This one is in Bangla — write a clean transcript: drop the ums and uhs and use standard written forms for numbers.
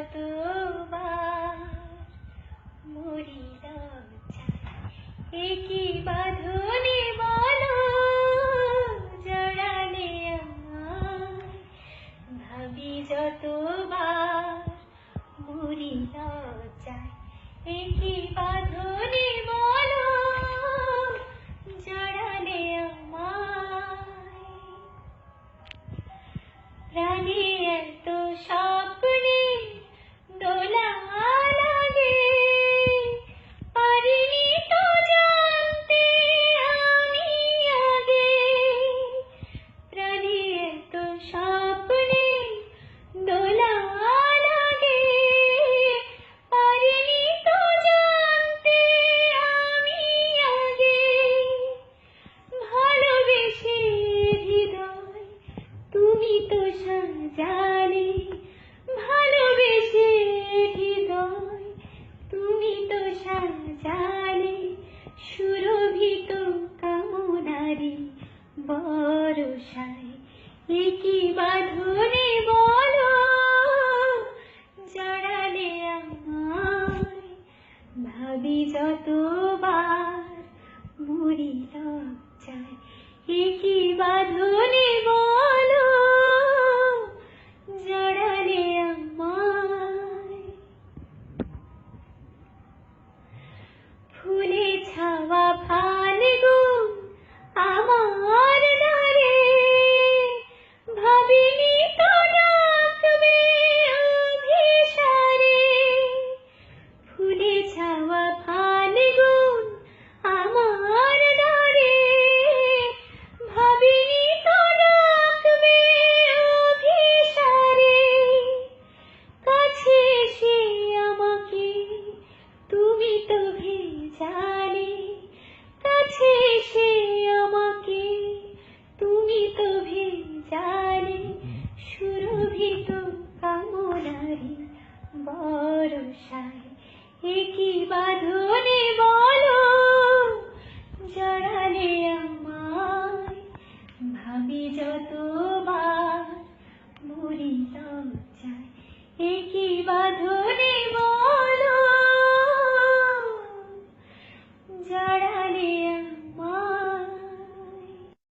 যতবার মরি লজ্জায়, একই বাঁধনে বলো জড়ালে আমায়। ভাবি যতবার মরি লজ্জায়, একই বাঁধনে বলো জড়ালে আমায়। প্রাণে এত স্বপ্নে দোলা লাগে, পারিনি তো জানতে আমি আগে। প্রাণে এত স্বপ্নে দোলা লাগে, পারিনি তো জানতে আমি আগে। ভালোবেসে হৃদয় তুমি তো সাজালে, ভালোবেসে হৃদয় তুমি তো সাজালে। সুরভিত কামনারি বরষায়, একই বাঁধনে বলো জড়ালে আমায়। ভাবি যতবার মরি লজ্জায়, একই বাঁধনে বলো জড়ালে আমায়। ফুলে ছাওয়া ফাল্গুন আমার দ্বারে, ভাবিনি তো ডাকবে অভিসারে। ফুলে ছাওয়া ফাল্গুন আমার দ্বারে, ভাবিনি তো ডাকবে অভিসারে। কাছে এসে আমাকে তুমি তো ভেজালে, কাছে এসে আমাকে তুমি তো ভেজালে। সুরভিত কামনারি বরষায়, একই বাঁধনে বলো জড়ালে আমায়। ভাবি যতবার মরি লজ্জায়, একই বাঁধনে বলো